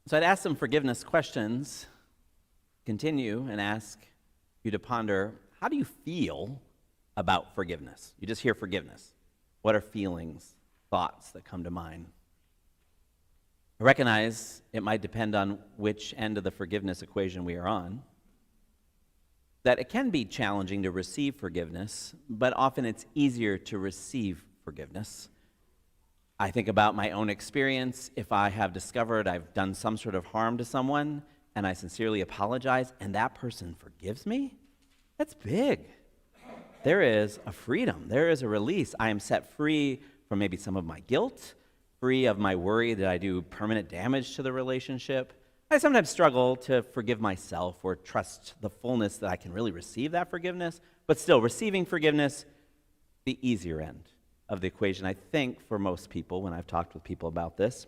So I'd ask some forgiveness questions, continue and ask you to ponder, how do you feel about forgiveness? You just hear forgiveness. What are feelings, thoughts that come to mind? I recognize it might depend on which end of the forgiveness equation we are on, that it can be challenging to receive forgiveness, but often it's easier to receive forgiveness. I think about my own experience. If I have discovered I've done some sort of harm to someone and I sincerely apologize and that person forgives me, that's big. There is a freedom. There is a release. I am set free from maybe some of my guilt, free of my worry that I do permanent damage to the relationship. I sometimes struggle to forgive myself or trust the fullness that I can really receive that forgiveness, but still, receiving forgiveness, the easier end of the equation, I think, for most people when I've talked with people about this.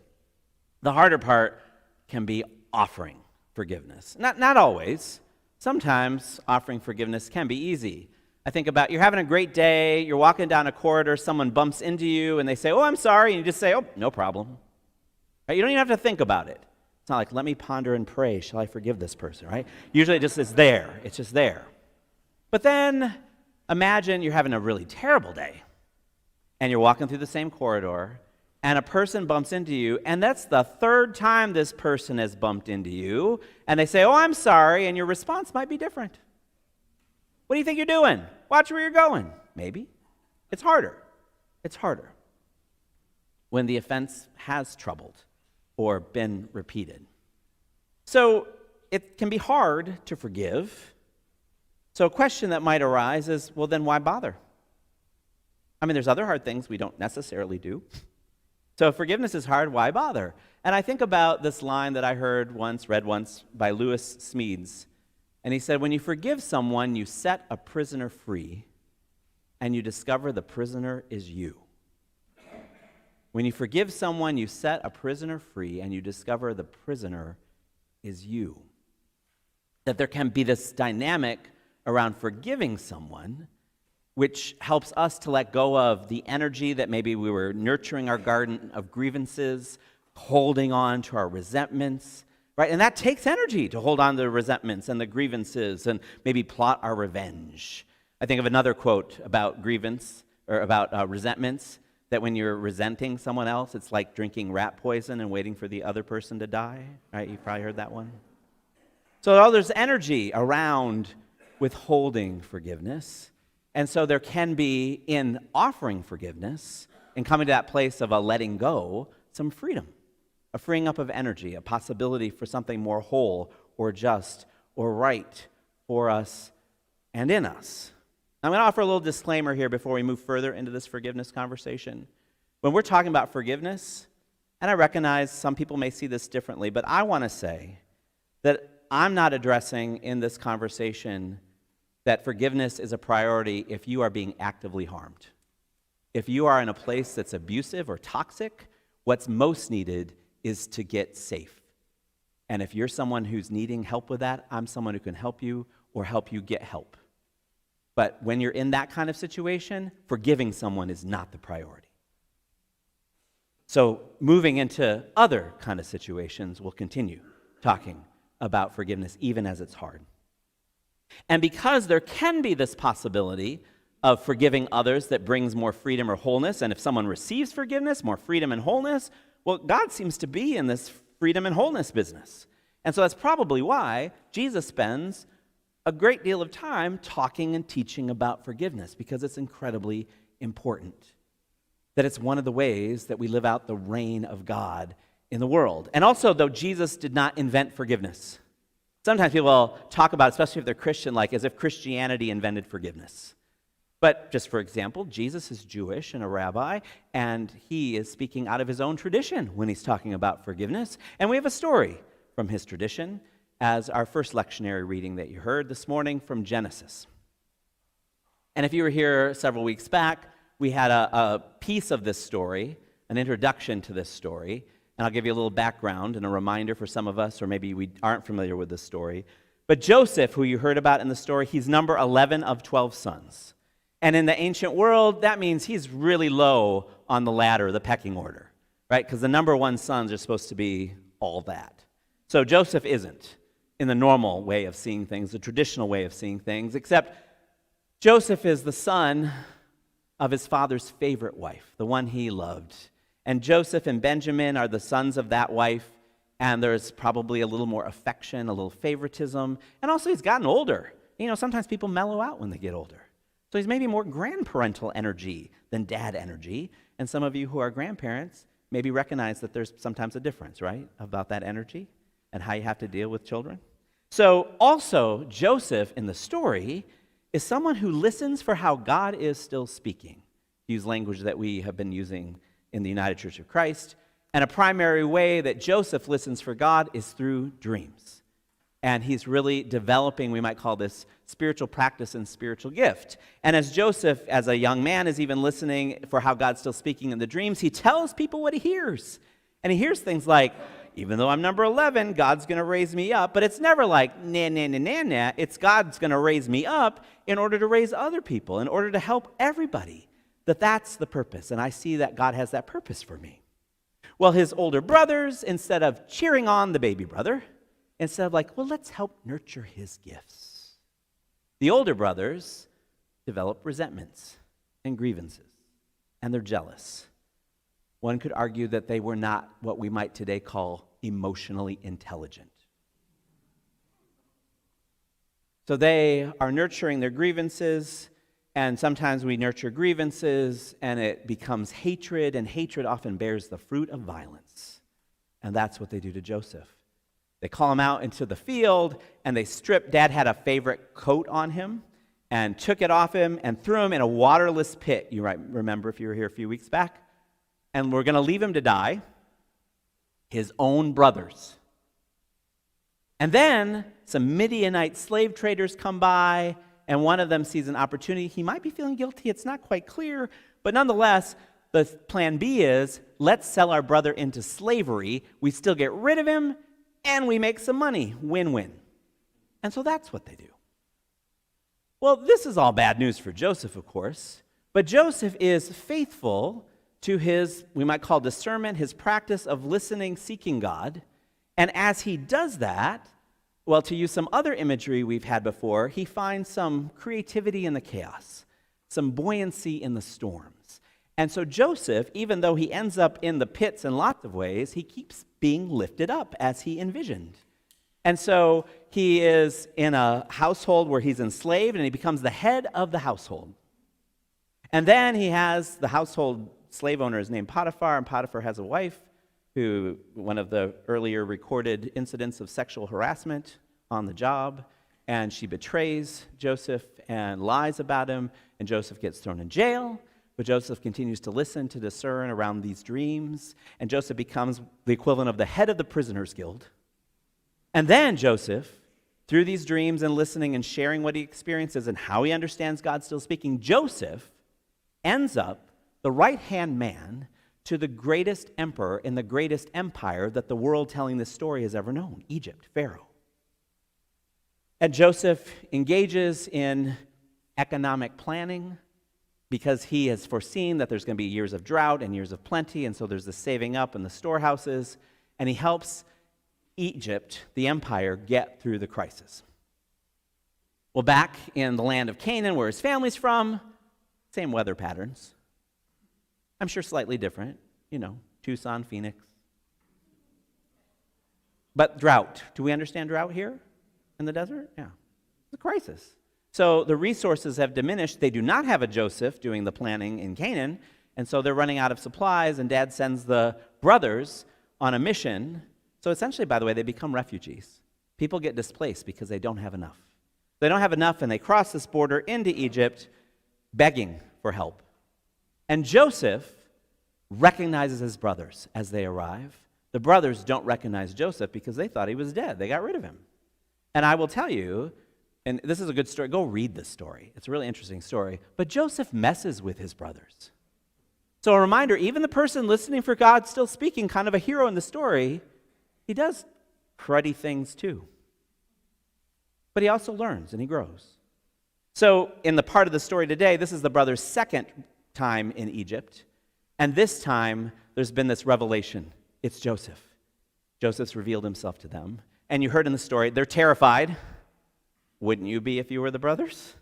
The harder part can be offering forgiveness. Not always. Sometimes offering forgiveness can be easy. I think about you're having a great day, you're walking down a corridor, someone bumps into you, and they say, "Oh, I'm sorry," and you just say, "Oh, no problem." Right? You don't even have to think about it. It's not like, let me ponder and pray, shall I forgive this person, right? Usually it just is there. It's just there. But then imagine you're having a really terrible day, and you're walking through the same corridor, and a person bumps into you, and that's the third time this person has bumped into you, and they say, "Oh, I'm sorry," and your response might be different. What do you think you're doing? Watch where you're going. Maybe. It's harder. It's harder when the offense has troubled or been repeated. So it can be hard to forgive. So a question that might arise is, well, then why bother? I mean, there's other hard things we don't necessarily do. So if forgiveness is hard, why bother? And I think about this line that I read once by Lewis Smedes. And he said, when you forgive someone, you set a prisoner free, and you discover the prisoner is you. When you forgive someone, you set a prisoner free, and you discover the prisoner is you. That there can be this dynamic around forgiving someone, which helps us to let go of the energy that maybe we were nurturing our garden of grievances, holding on to our resentments, right? And that takes energy to hold on to the resentments and the grievances and maybe plot our revenge. I think of another quote about grievance, or about resentments, that when you're resenting someone else, it's like drinking rat poison and waiting for the other person to die, right? You've probably heard that one. So there's energy around withholding forgiveness. And so there can be, in offering forgiveness and coming to that place of a letting go, some freedom, a freeing up of energy, a possibility for something more whole or just or right for us and in us. I'm going to offer a little disclaimer here before we move further into this forgiveness conversation. When we're talking about forgiveness, and I recognize some people may see this differently, but I want to say that I'm not addressing in this conversation that forgiveness is a priority if you are being actively harmed. If you are in a place that's abusive or toxic, what's most needed is to get safe. And if you're someone who's needing help with that, I'm someone who can help you or help you get help. But when you're in that kind of situation, forgiving someone is not the priority. So moving into other kind of situations, we'll continue talking about forgiveness even as it's hard. And because there can be this possibility of forgiving others that brings more freedom or wholeness, and if someone receives forgiveness, more freedom and wholeness, well, God seems to be in this freedom and wholeness business. And so that's probably why Jesus spends a great deal of time talking and teaching about forgiveness, because it's incredibly important. That it's one of the ways that we live out the reign of God in the world. And also, though Jesus did not invent forgiveness, sometimes people talk about, especially if they're Christian, like as if Christianity invented forgiveness. But just for example, Jesus is Jewish and a rabbi, and he is speaking out of his own tradition when he's talking about forgiveness. And we have a story from his tradition as our first lectionary reading that you heard this morning from Genesis. And if you were here several weeks back, we had a piece of this story, an introduction to this story, and I'll give you a little background and a reminder for some of us, or maybe we aren't familiar with this story. But Joseph, who you heard about in the story, he's number 11 of 12 sons. And in the ancient world, that means he's really low on the ladder, the pecking order, right? Because the number one sons are supposed to be all that. So Joseph isn't in the normal way of seeing things, the traditional way of seeing things, except Joseph is the son of his father's favorite wife, the one he loved. And Joseph and Benjamin are the sons of that wife, and there's probably a little more affection, a little favoritism. And also, he's gotten older. Sometimes people mellow out when they get older. So he's maybe more grandparental energy than dad energy. And some of you who are grandparents maybe recognize that there's sometimes a difference, right, about that energy and how you have to deal with children. So also, Joseph in the story is someone who listens for how God is still speaking. Use language that we have been using in the United Church of Christ. And a primary way that Joseph listens for God is through dreams. And he's really developing, we might call this spiritual practice and spiritual gift. And as Joseph, as a young man, is even listening for how God's still speaking in the dreams, he tells people what he hears. And he hears things like, even though I'm number 11, God's going to raise me up. But it's never like, nah, nah, nah, nah, nah. It's God's going to raise me up in order to raise other people, in order to help everybody. That's the purpose. And I see that God has that purpose for me. Well, his older brothers, instead of cheering on the baby brother, instead of like, well, let's help nurture his gifts, the older brothers develop resentments and grievances, and they're jealous. One could argue that they were not what we might today call emotionally intelligent. So they are nurturing their grievances, and sometimes we nurture grievances, and it becomes hatred, and hatred often bears the fruit of violence. And that's what they do to Joseph. They call him out into the field, and they strip. Dad had a favorite coat on him, and took it off him, and threw him in a waterless pit. You might remember if you were here a few weeks back. And we're going to leave him to die, his own brothers. And then some Midianite slave traders come by, and one of them sees an opportunity. He might be feeling guilty. It's not quite clear. But nonetheless, the plan B is, let's sell our brother into slavery. We still get rid of him, and we make some money. Win-win. And so that's what they do. Well, this is all bad news for Joseph, of course. But Joseph is faithful to his, we might call discernment, his practice of listening, seeking God. And as he does that, well, to use some other imagery we've had before, he finds some creativity in the chaos, some buoyancy in the storms. And so Joseph, even though he ends up in the pits in lots of ways, he keeps being lifted up as he envisioned. And so he is in a household where he's enslaved, and he becomes the head of the household. And then he has the household slave owner is named Potiphar, and Potiphar has a wife who, one of the earlier recorded incidents of sexual harassment on the job, and she betrays Joseph and lies about him, and Joseph gets thrown in jail, but Joseph continues to listen, to discern around these dreams, and Joseph becomes the equivalent of the head of the prisoners' guild. And then Joseph, through these dreams and listening and sharing what he experiences and how he understands God still speaking, Joseph ends up the right-hand man to the greatest emperor in the greatest empire that the world telling this story has ever known, Egypt, Pharaoh. And Joseph engages in economic planning because he has foreseen that there's going to be years of drought and years of plenty, and so there's the saving up in the storehouses, and he helps Egypt, the empire, get through the crisis. Well, back in the land of Canaan, where his family's from, same weather patterns. I'm sure slightly different, Tucson, Phoenix. But drought. Do we understand drought here in the desert? Yeah. It's a crisis. So the resources have diminished. They do not have a Joseph doing the planning in Canaan, and so they're running out of supplies, and Dad sends the brothers on a mission. So essentially, by the way, they become refugees. People get displaced because they don't have enough. They don't have enough, and they cross this border into Egypt begging for help. And Joseph recognizes his brothers as they arrive. The brothers don't recognize Joseph because they thought he was dead. They got rid of him. And I will tell you, and this is a good story, go read this story. It's a really interesting story. But Joseph messes with his brothers. So a reminder, even the person listening for God, still speaking, kind of a hero in the story, he does cruddy things too. But he also learns and he grows. So in the part of the story today, this is the brothers' second time in Egypt. And this time, there's been this revelation. It's Joseph. Joseph's revealed himself to them. And you heard in the story, they're terrified. Wouldn't you be if you were the brothers?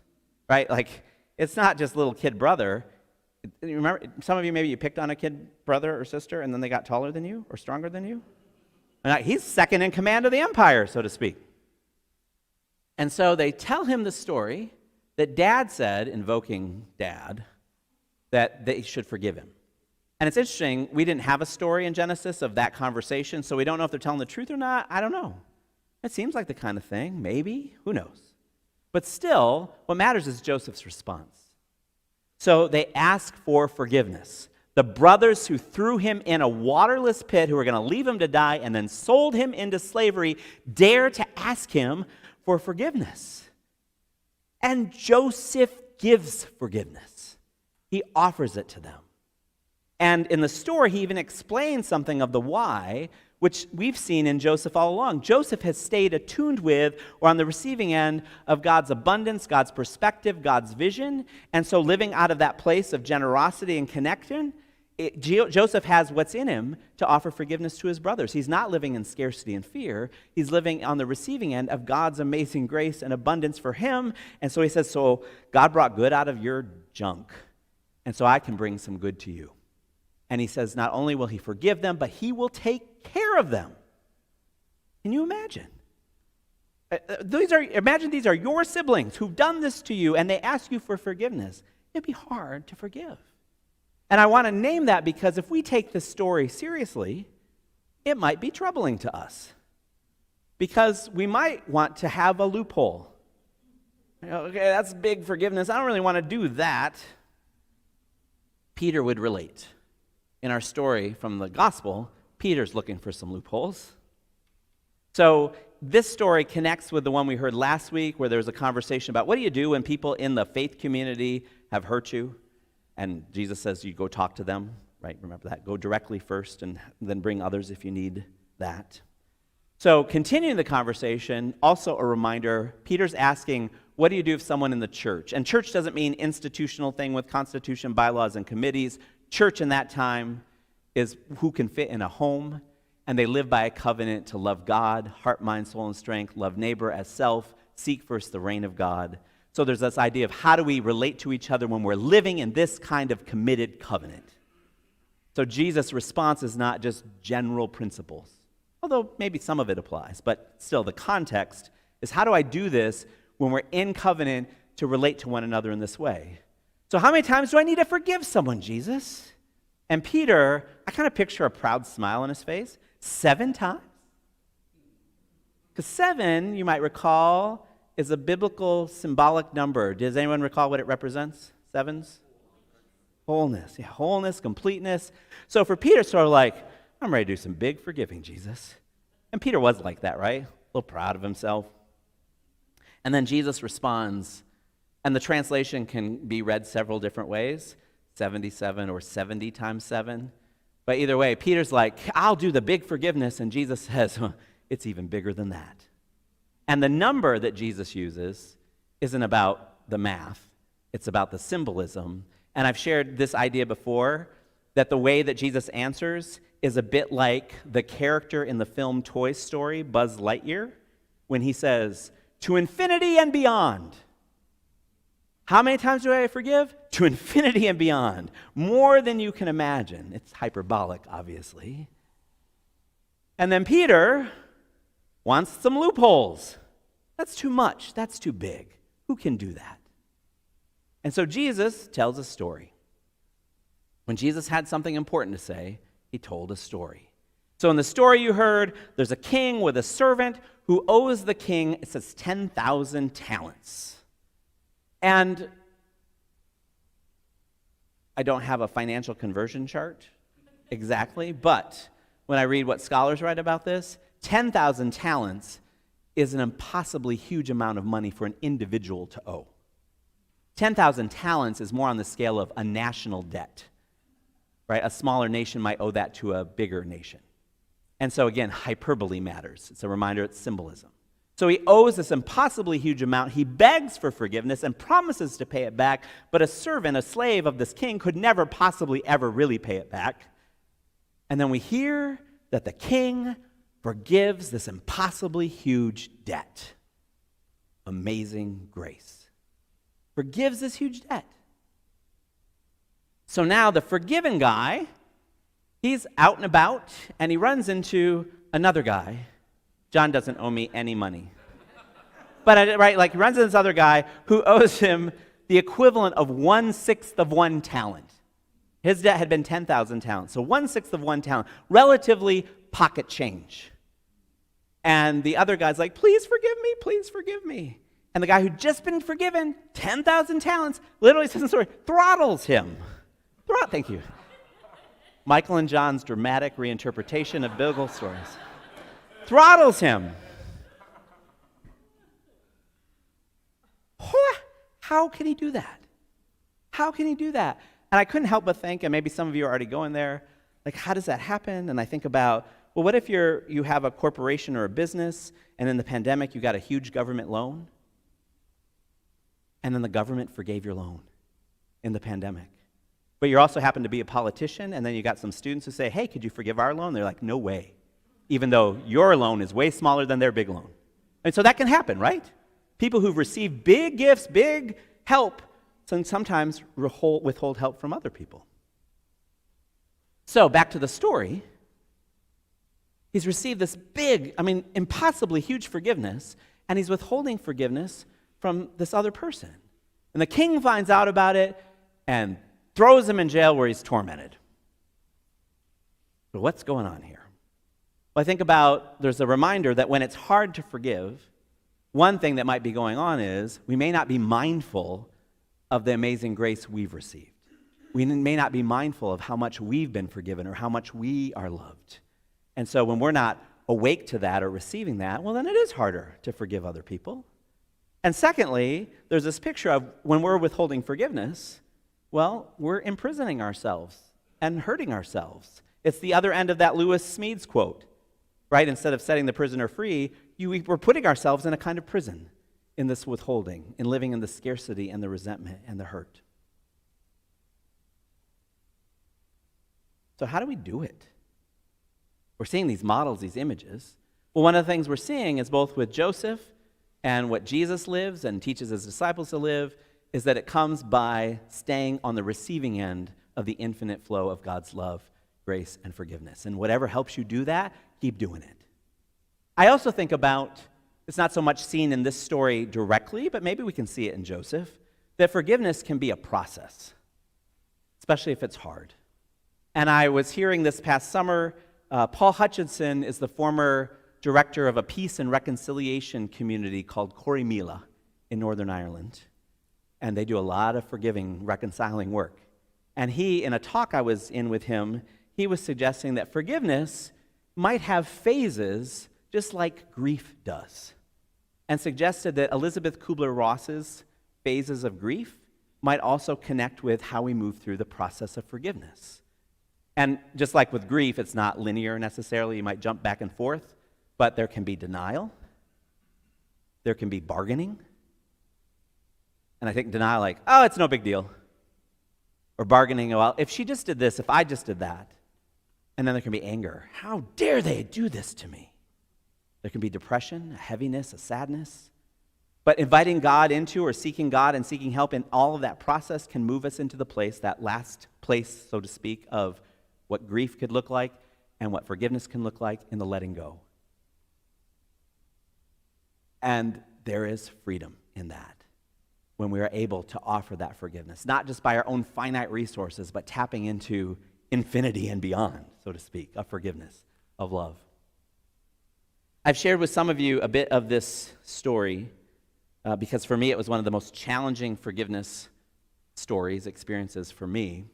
Right? Like, it's not just little kid brother. You remember, some of you, maybe you picked on a kid brother or sister, and then they got taller than you or stronger than you. And he's second in command of the empire, so to speak. And so they tell him the story that Dad said, invoking Dad, that they should forgive him. And it's interesting, we didn't have a story in Genesis of that conversation, so we don't know if they're telling the truth or not. I don't know. It seems like the kind of thing, maybe, who knows. But still, what matters is Joseph's response. So they ask for forgiveness. The brothers who threw him in a waterless pit, who were going to leave him to die and then sold him into slavery, dare to ask him for forgiveness. And Joseph gives forgiveness. He offers it to them. And in the story, he even explains something of the why, which we've seen in Joseph all along. Joseph has stayed attuned with or on the receiving end of God's abundance, God's perspective, God's vision. And so living out of that place of generosity and connection, Joseph has what's in him to offer forgiveness to his brothers. He's not living in scarcity and fear. He's living on the receiving end of God's amazing grace and abundance for him. And so he says, so God brought good out of your junk, and so I can bring some good to you. And he says, not only will he forgive them, but he will take care of them. Can you imagine? Imagine these are your siblings who've done this to you, and they ask you for forgiveness. It'd be hard to forgive. And I want to name that because if we take this story seriously, it might be troubling to us. Because we might want to have a loophole. Okay, that's big forgiveness. I don't really want to do that. Peter would relate. In our story from the gospel, Peter's looking for some loopholes. So this story connects with the one we heard last week where there was a conversation about what do you do when people in the faith community have hurt you? And Jesus says you go talk to them, right? Remember that. Go directly first and then bring others if you need that. So continuing the conversation, also a reminder, Peter's asking, what do you do if someone in the church? And church doesn't mean institutional thing with constitution, bylaws, and committees. Church in that time is who can fit in a home, and they live by a covenant to love God, heart, mind, soul, and strength, love neighbor as self, seek first the reign of God. So there's this idea of how do we relate to each other when we're living in this kind of committed covenant. So Jesus' response is not just general principles, although maybe some of it applies, but still the context is how do I do this when we're in covenant to relate to one another in this way? So how many times do I need to forgive someone, Jesus? And Peter, I kind of picture a proud smile on his face. 7 times? Because 7, you might recall, is a biblical symbolic number. Does anyone recall what it represents? 7s? Wholeness. Yeah, wholeness, completeness. So for Peter, sort of like, I'm ready to do some big forgiving, Jesus. And Peter was like that, right? A little proud of himself. And then Jesus responds, and the translation can be read several different ways, 77 or 70 times 7. But either way, Peter's like, I'll do the big forgiveness, and Jesus says, it's even bigger than that. And the number that Jesus uses isn't about the math. It's about the symbolism. And I've shared this idea before, that the way that Jesus answers is a bit like the character in the film Toy Story, Buzz Lightyear, when he says, to infinity and beyond. How many times do I forgive? To infinity and beyond. More than you can imagine. It's hyperbolic, obviously. And then Peter wants some loopholes. That's too much. That's too big. Who can do that? And so Jesus tells a story. When Jesus had something important to say, he told a story. So in the story you heard, there's a king with a servant who owes the king, it says 10,000 talents. And I don't have a financial conversion chart exactly, but when I read what scholars write about this, 10,000 talents is an impossibly huge amount of money for an individual to owe. 10,000 talents is more on the scale of a national debt, right? A smaller nation might owe that to a bigger nation. And so again, hyperbole matters. It's a reminder, it's symbolism. So he owes this impossibly huge amount. He begs for forgiveness and promises to pay it back, but a servant, a slave of this king could never possibly ever really pay it back. And then we hear that the king forgives this impossibly huge debt. Amazing grace. Forgives this huge debt. So now the forgiven guy, he's out and about, and he runs into another guy. John doesn't owe me any money. But, he runs into this other guy who owes him the equivalent of 1/6 of one talent. His debt had been 10,000 talents, so 1/6 of one talent, relatively pocket change. And the other guy's like, please forgive me. And the guy who'd just been forgiven 10,000 talents, literally says in the story, throttles him. Thank you. Michael and John's dramatic reinterpretation of biblical stories. Throttles him. How can he do that? How can he do that? And I couldn't help but think, and maybe some of you are already going there, like, how does that happen? And I think about, well, what if you have a corporation or a business, and in the pandemic you got a huge government loan, and then the government forgave your loan in the pandemic. But you also happen to be a politician, and then you got some students who say, hey, could you forgive our loan? They're like, no way, even though your loan is way smaller than their big loan. And so that can happen, right? People who've received big gifts, big help, sometimes withhold help from other people. So back to the story. He's received this big, impossibly huge forgiveness, and he's withholding forgiveness from this other person. And the king finds out about it and throws him in jail where he's tormented. But what's going on here? Well, I think there's a reminder that when it's hard to forgive, one thing that might be going on is we may not be mindful of the amazing grace we've received. We may not be mindful of how much we've been forgiven or how much we are loved. And so when we're not awake to that or receiving that, well, then it is harder to forgive other people. And secondly, there's this picture of when we're withholding forgiveness, well, we're imprisoning ourselves and hurting ourselves. It's the other end of that Lewis Smedes quote, right? Instead of setting the prisoner free, we're putting ourselves in a kind of prison in this withholding, in living in the scarcity and the resentment and the hurt. So how do we do it? We're seeing these models, these images. Well, one of the things we're seeing is both with Joseph and what Jesus lives and teaches his disciples to live is that it comes by staying on the receiving end of the infinite flow of God's love, grace, and forgiveness. And whatever helps you do that, keep doing it. I also think about, it's not so much seen in this story directly, but maybe we can see it in Joseph, that forgiveness can be a process, especially if it's hard. And I was hearing this past summer, Paul Hutchinson is the former director of a peace and reconciliation community called Corrymeela in Northern Ireland. And they do a lot of forgiving, reconciling work. And he, in a talk I was in with him, he was suggesting that forgiveness might have phases just like grief does, and suggested that Elizabeth Kubler-Ross's phases of grief might also connect with how we move through the process of forgiveness. And just like with grief, it's not linear necessarily. You might jump back and forth, but there can be denial. There can be bargaining. And I think denial like, oh, it's no big deal. Or bargaining, well, if she just did this, if I just did that. And then there can be anger. How dare they do this to me? There can be depression, a heaviness, a sadness. But inviting God into or seeking God and seeking help in all of that process can move us into the place, that last place, so to speak, of what grief could look like and what forgiveness can look like in the letting go. And there is freedom in that when we are able to offer that forgiveness, not just by our own finite resources, but tapping into infinity and beyond, so to speak, of forgiveness, of love. I've shared with some of you a bit of this story because for me it was one of the most challenging forgiveness stories, experiences for me.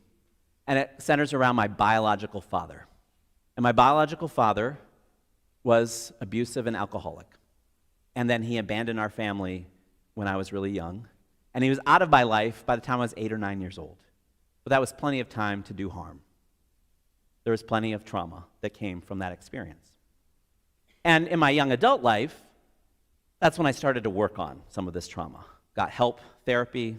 And it centers around my biological father. And my biological father was abusive and alcoholic. And then he abandoned our family when I was really young. And he was out of my life by the time I was 8 or 9 years old. But that was plenty of time to do harm. There was plenty of trauma that came from that experience. And in my young adult life, that's when I started to work on some of this trauma. Got help, therapy.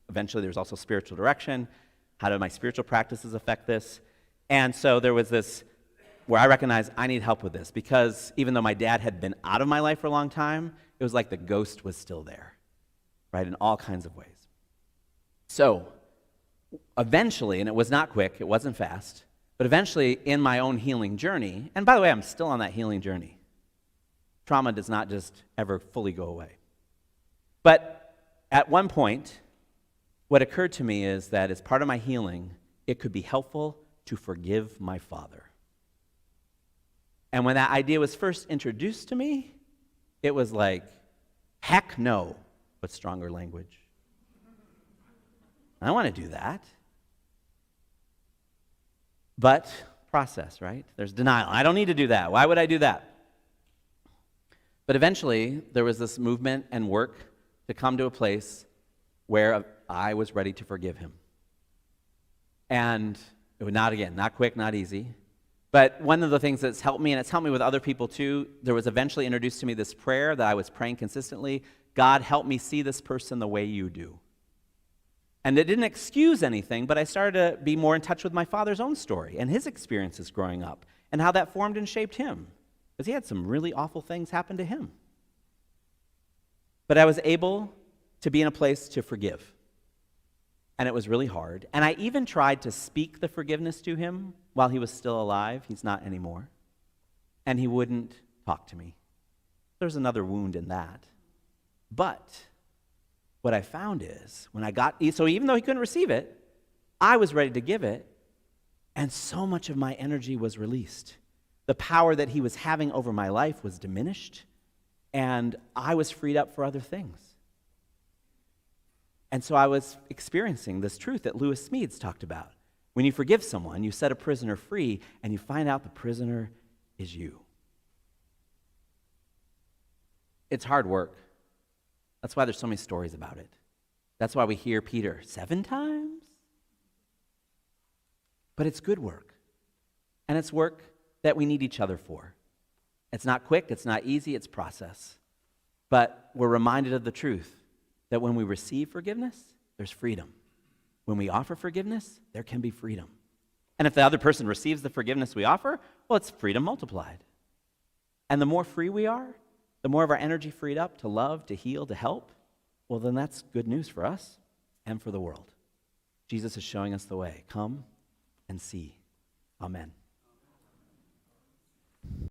Eventually there was also spiritual direction. How do my spiritual practices affect this? And so there was this where I recognized I need help with this, because even though my dad had been out of my life for a long time, it was like the ghost was still there, right, in all kinds of ways. So eventually, and it was not quick, it wasn't fast, but eventually in my own healing journey, and by the way, I'm still on that healing journey. Trauma does not just ever fully go away. But at one point, what occurred to me is that as part of my healing, it could be helpful to forgive my father. And when that idea was first introduced to me, it was like, heck no, but stronger language. I don't want to do that. But process, right? There's denial. I don't need to do that. Why would I do that? But eventually, there was this movement and work to come to a place where I was ready to forgive him. And it was not quick, not easy. But one of the things that's helped me, and it's helped me with other people too, there was eventually introduced to me this prayer that I was praying consistently: God, help me see this person the way you do. And it didn't excuse anything, but I started to be more in touch with my father's own story and his experiences growing up and how that formed and shaped him, because he had some really awful things happen to him. But I was able to be in a place to forgive. And it was really hard. And I even tried to speak the forgiveness to him while he was still alive. He's not anymore. And he wouldn't talk to me. There's another wound in that. But what I found is, so even though he couldn't receive it, I was ready to give it, and so much of my energy was released. The power that he was having over my life was diminished, and I was freed up for other things. And so I was experiencing this truth that Lewis Smedes talked about. When you forgive someone, you set a prisoner free, and you find out the prisoner is you. It's hard work. That's why there's so many stories about it. That's why we hear Peter 7 times. But it's good work. And it's work that we need each other for. It's not quick, it's not easy, it's process. But we're reminded of the truth that when we receive forgiveness, there's freedom. When we offer forgiveness, there can be freedom. And if the other person receives the forgiveness we offer, well, it's freedom multiplied. And the more free we are, the more of our energy freed up to love, to heal, to help, well, then that's good news for us and for the world. Jesus is showing us the way. Come and see. Amen.